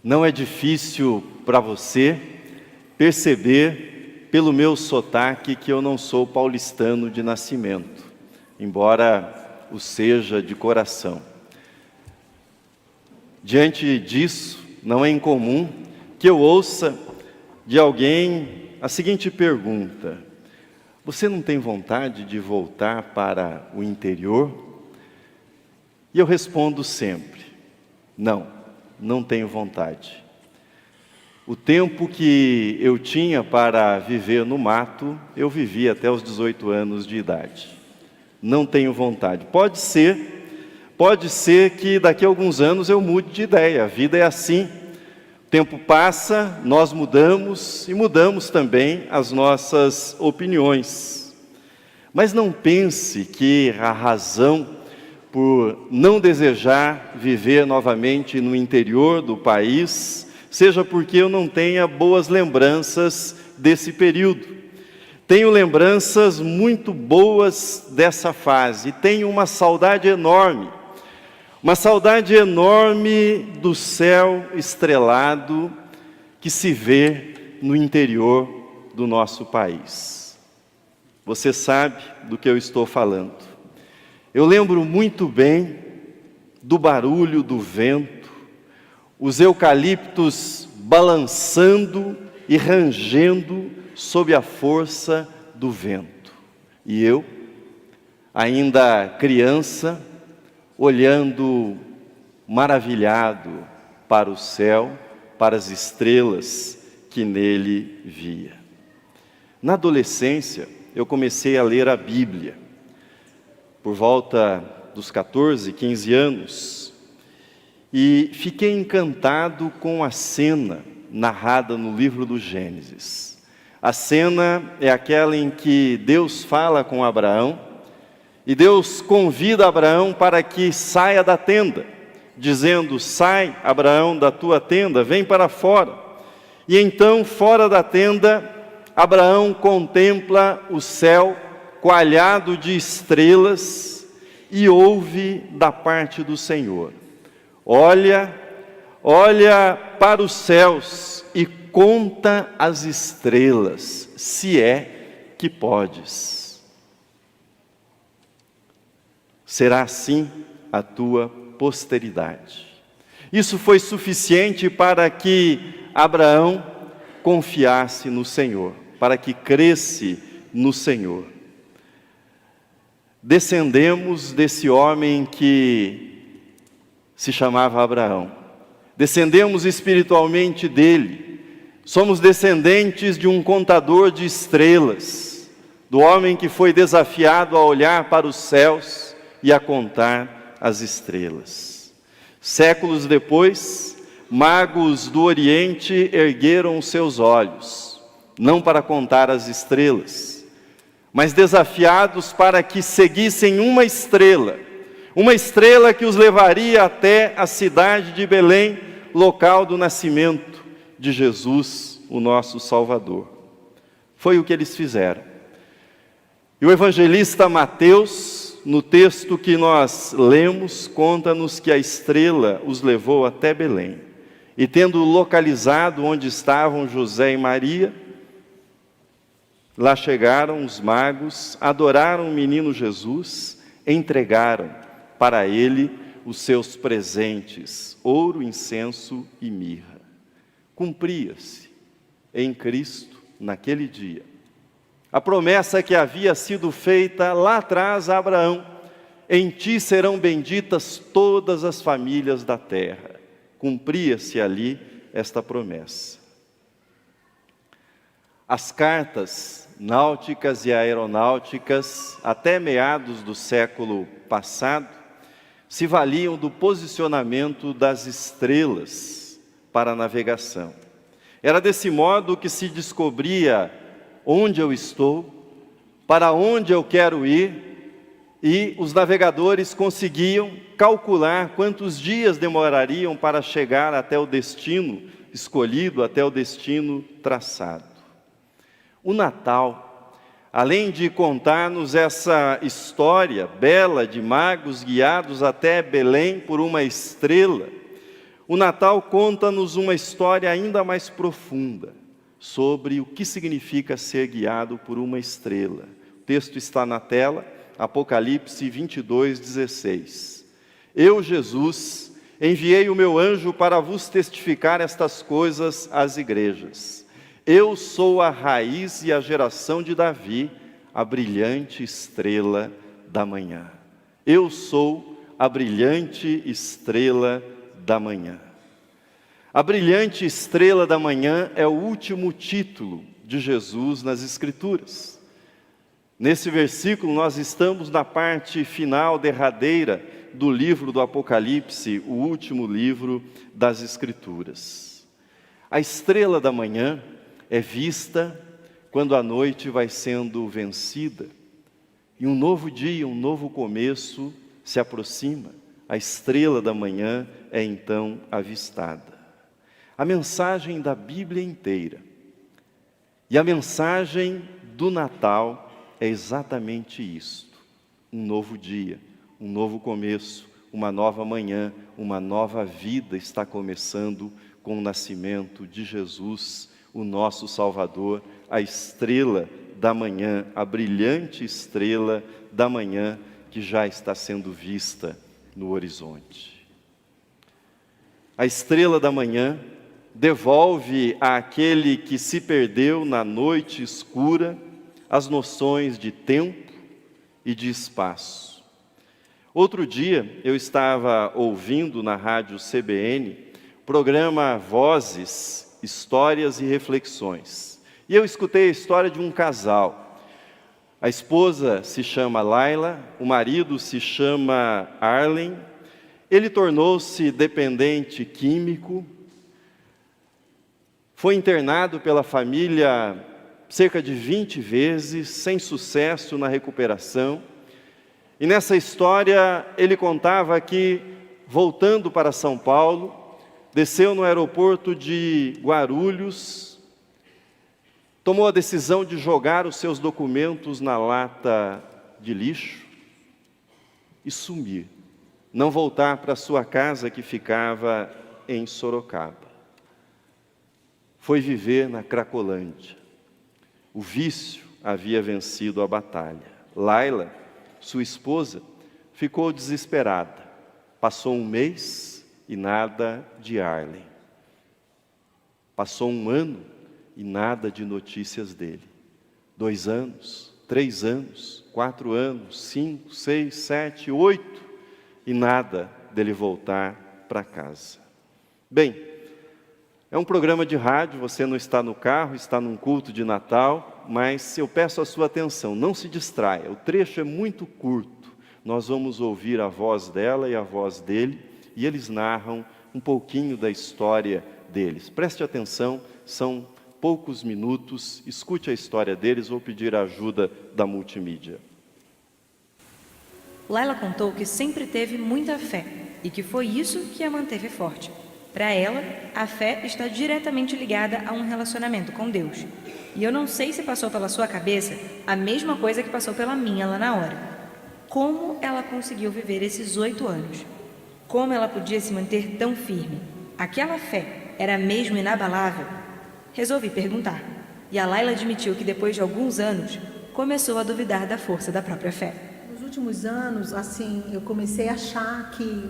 Não é difícil para você perceber pelo meu sotaque que eu não sou paulistano de nascimento, embora o seja de coração. Diante disso, não é incomum que eu ouça de alguém a seguinte pergunta: você não tem vontade de voltar para o interior? E eu respondo sempre: não tenho vontade. O tempo que eu tinha para viver no mato, eu vivi até os 18 anos de idade. Não tenho vontade. Pode ser que daqui a alguns anos eu mude de ideia. A vida é assim. O tempo passa, nós mudamos e mudamos também as nossas opiniões. Mas não pense que a razão por não desejar viver novamente no interior do país seja porque eu não tenha boas lembranças desse período. Tenho lembranças muito boas dessa fase, tenho uma saudade enorme do céu estrelado que se vê no interior do nosso país. Você sabe do que eu estou falando. Eu lembro muito bem do barulho do vento, os eucaliptos balançando e rangendo sob a força do vento. E eu, ainda criança, olhando maravilhado para o céu, para as estrelas que nele via. Na adolescência, eu comecei a ler a Bíblia. Por volta dos 14, 15 anos, e fiquei encantado com a cena narrada no livro do Gênesis. A cena é aquela em que Deus fala com Abraão, e Deus convida Abraão para que saia da tenda, dizendo: sai, Abraão, da tua tenda, vem para fora. E então, fora da tenda, Abraão contempla o céu coalhado de estrelas e ouve da parte do Senhor: olha para os céus e conta as estrelas, se é que podes. Será assim a tua posteridade. Isso foi suficiente para que Abraão confiasse no Senhor, para que cresce no Senhor. Descendemos desse homem que se chamava Abraão. Descendemos espiritualmente dele. Somos descendentes de um contador de estrelas, do homem que foi desafiado a olhar para os céus e a contar as estrelas. Séculos depois, magos do Oriente ergueram os seus olhos, não para contar as estrelas, mas desafiados para que seguissem uma estrela que os levaria até a cidade de Belém, local do nascimento de Jesus, o nosso Salvador. Foi o que eles fizeram. E o evangelista Mateus, no texto que nós lemos, conta-nos que a estrela os levou até Belém. E tendo localizado onde estavam José e Maria, lá chegaram os magos, adoraram o menino Jesus, entregaram para ele os seus presentes, ouro, incenso e mirra. Cumpria-se em Cristo, naquele dia, a promessa que havia sido feita lá atrás a Abraão: em ti serão benditas todas as famílias da terra. Cumpria-se ali esta promessa. As cartas náuticas e aeronáuticas, até meados do século passado, se valiam do posicionamento das estrelas para a navegação. Era desse modo que se descobria onde eu estou, para onde eu quero ir, e os navegadores conseguiam calcular quantos dias demorariam para chegar até o destino escolhido, até o destino traçado. O Natal, além de contar-nos essa história bela de magos guiados até Belém por uma estrela, o Natal conta-nos uma história ainda mais profunda sobre o que significa ser guiado por uma estrela. O texto está na tela, Apocalipse 22:16. Eu, Jesus, enviei o meu anjo para vos testificar estas coisas às igrejas. Eu sou a raiz e a geração de Davi, a brilhante estrela da manhã. Eu sou a brilhante estrela da manhã. A brilhante estrela da manhã é o último título de Jesus nas Escrituras. Nesse versículo nós estamos na parte final, derradeira, do livro do Apocalipse, o último livro das Escrituras. A estrela da manhã é vista quando a noite vai sendo vencida e um novo dia, um novo começo se aproxima. A estrela da manhã é então avistada. A mensagem da Bíblia inteira e a mensagem do Natal é exatamente isto: um novo dia, um novo começo, uma nova manhã, uma nova vida está começando com o nascimento de Jesus, o nosso Salvador, a estrela da manhã, a brilhante estrela da manhã que já está sendo vista no horizonte. A estrela da manhã devolve àquele que se perdeu na noite escura as noções de tempo e de espaço. Outro dia eu estava ouvindo na rádio CBN o programa Vozes, Histórias e Reflexões. E eu escutei a história de um casal. A esposa se chama Laila, o marido se chama Arlen. Ele tornou-se dependente químico, foi internado pela família cerca de 20 vezes, sem sucesso na recuperação. E nessa história ele contava que, voltando para São Paulo, desceu no aeroporto de Guarulhos, tomou a decisão de jogar os seus documentos na lata de lixo e sumir, não voltar para sua casa que ficava em Sorocaba. Foi viver na Cracolândia. O vício havia vencido a batalha. Laila, sua esposa, ficou desesperada. Passou um mês e nada de Arlen. Passou um ano e nada de notícias dele. 2 anos, 3 anos, 4 anos, 5, 6, 7, 8 e nada dele voltar para casa. Bem, é um programa de rádio, você não está no carro, está num culto de Natal, mas eu peço a sua atenção, não se distraia, o trecho é muito curto. Nós vamos ouvir a voz dela e a voz dele, e eles narram um pouquinho da história deles. Preste atenção, são poucos minutos, escute a história deles, vou pedir a ajuda da multimídia. Laila contou que sempre teve muita fé, e que foi isso que a manteve forte. Para ela, a fé está diretamente ligada a um relacionamento com Deus. E eu não sei se passou pela sua cabeça a mesma coisa que passou pela minha lá na hora. Como ela conseguiu viver esses 8 anos? Como ela podia se manter tão firme? Aquela fé era mesmo inabalável? Resolvi perguntar. E a Laila admitiu que depois de alguns anos, começou a duvidar da força da própria fé. Nos últimos anos, assim, eu comecei a achar que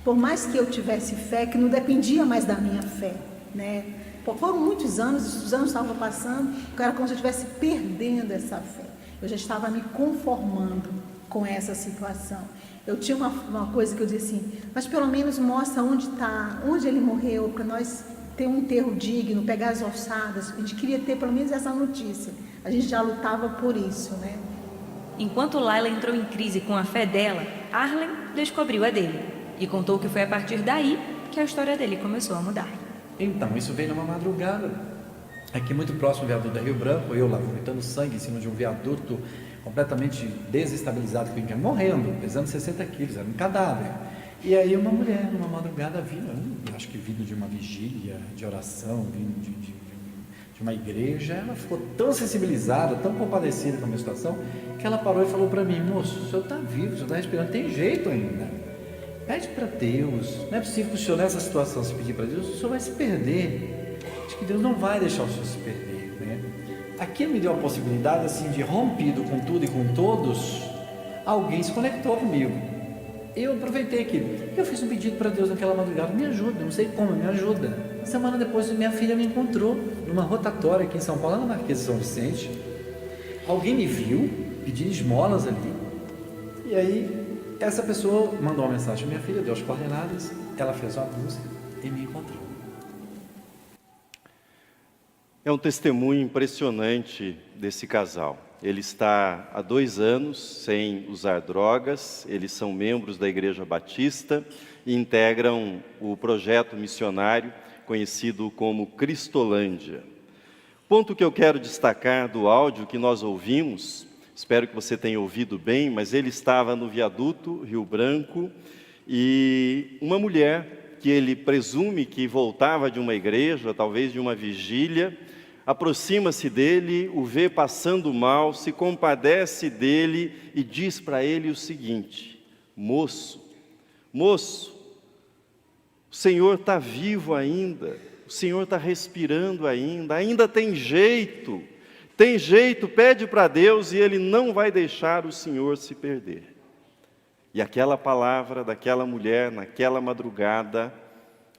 por mais que eu tivesse fé, que não dependia mais da minha fé, né? Foram muitos anos, os anos estavam passando, era como se eu estivesse perdendo essa fé. Eu já estava me conformando com essa situação. Eu tinha uma coisa que eu dizia assim, mas pelo menos mostra onde está, onde ele morreu, para nós ter um enterro digno, pegar as ossadas. A gente queria ter pelo menos essa notícia. A gente já lutava por isso, né? Enquanto Laila entrou em crise com a fé dela, Arlen descobriu a dele. E contou que foi a partir daí que a história dele começou a mudar. Então, isso veio numa madrugada. Aqui muito próximo ao viaduto da Rio Branco, eu lá vomitando sangue em cima de um viaduto completamente desestabilizado, que morrendo, pesando 60 quilos, era um cadáver. E aí uma mulher, numa madrugada, eu acho que vindo de uma vigília, de oração, vindo de uma igreja, ela ficou tão sensibilizada, tão compadecida com a minha situação, que ela parou e falou para mim, moço, o senhor está vivo, o senhor está respirando, tem jeito ainda. Pede para Deus. Não é possível que o senhor, nessa situação, se pedir para Deus, o senhor vai se perder. Acho que Deus não vai deixar o senhor se perder, né? Aqui me deu a possibilidade, assim, de rompido com tudo e com todos, alguém se conectou comigo. Eu aproveitei aquilo. Eu fiz um pedido para Deus naquela madrugada: me ajuda, não sei como, me ajuda. Uma semana depois, minha filha me encontrou numa rotatória aqui em São Paulo, lá na Marquesa de São Vicente. Alguém me viu pedir esmolas ali. E aí, essa pessoa mandou uma mensagem: minha filha deu as coordenadas, ela fez uma busca e me encontrou. É um testemunho impressionante desse casal. Ele está há 2 anos sem usar drogas, eles são membros da Igreja Batista e integram o projeto missionário conhecido como Cristolândia. O ponto que eu quero destacar do áudio que nós ouvimos, espero que você tenha ouvido bem, mas ele estava no viaduto Rio Branco e uma mulher que ele presume que voltava de uma igreja, talvez de uma vigília, aproxima-se dele, o vê passando mal, se compadece dele e diz para ele o seguinte: moço, o Senhor está vivo ainda, o Senhor está respirando ainda tem jeito, pede para Deus e Ele não vai deixar o Senhor se perder. E aquela palavra daquela mulher, naquela madrugada,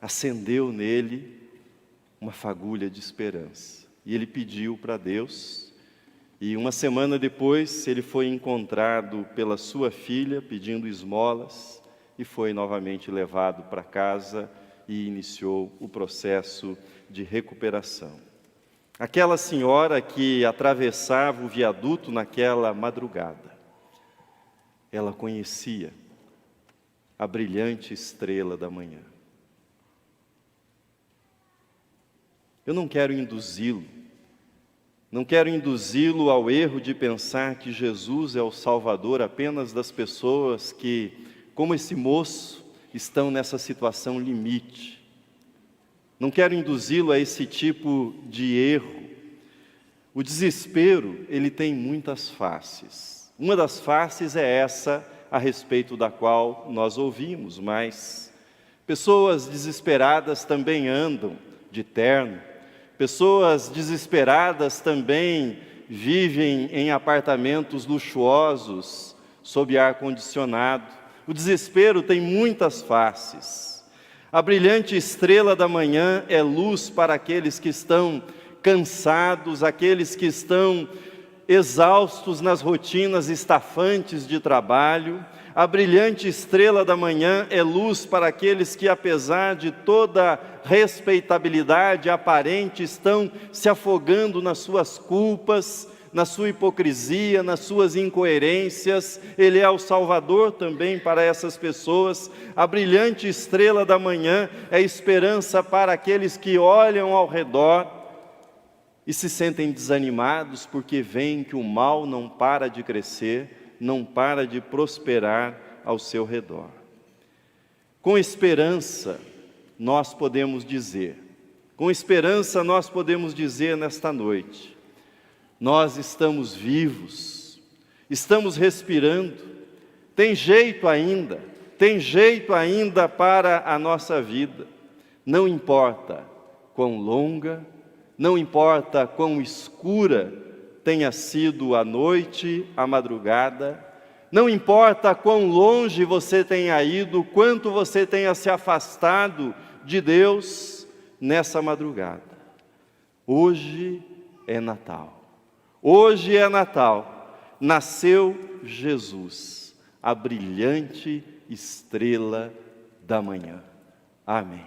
acendeu nele uma fagulha de esperança. E ele pediu para Deus, e uma semana depois ele foi encontrado pela sua filha pedindo esmolas, e foi novamente levado para casa e iniciou o processo de recuperação. Aquela senhora que atravessava o viaduto naquela madrugada, ela conhecia a brilhante estrela da manhã. Eu não quero induzi-lo ao erro de pensar que Jesus é o Salvador apenas das pessoas que, como esse moço, estão nessa situação limite. Não quero induzi-lo a esse tipo de erro. O desespero, ele tem muitas faces. Uma das faces é essa a respeito da qual nós ouvimos, mas pessoas desesperadas também andam de terno. Pessoas desesperadas também vivem em apartamentos luxuosos, sob ar-condicionado. O desespero tem muitas faces. A brilhante estrela da manhã é luz para aqueles que estão cansados, aqueles que estão exaustos nas rotinas estafantes de trabalho. A brilhante estrela da manhã é luz para aqueles que, apesar de toda respeitabilidade aparente, estão se afogando nas suas culpas, na sua hipocrisia, nas suas incoerências. Ele é o Salvador também para essas pessoas. A brilhante estrela da manhã é esperança para aqueles que olham ao redor e se sentem desanimados porque veem que o mal não para de crescer, não para de prosperar ao seu redor. Com esperança, nós podemos dizer nesta noite: nós estamos vivos, estamos respirando, tem jeito ainda para a nossa vida. Não importa quão longa, não importa quão escura tenha sido a noite, a madrugada, não importa quão longe você tenha ido, quanto você tenha se afastado de Deus nessa madrugada. Hoje é Natal. Hoje é Natal. Nasceu Jesus, a brilhante estrela da manhã. Amém.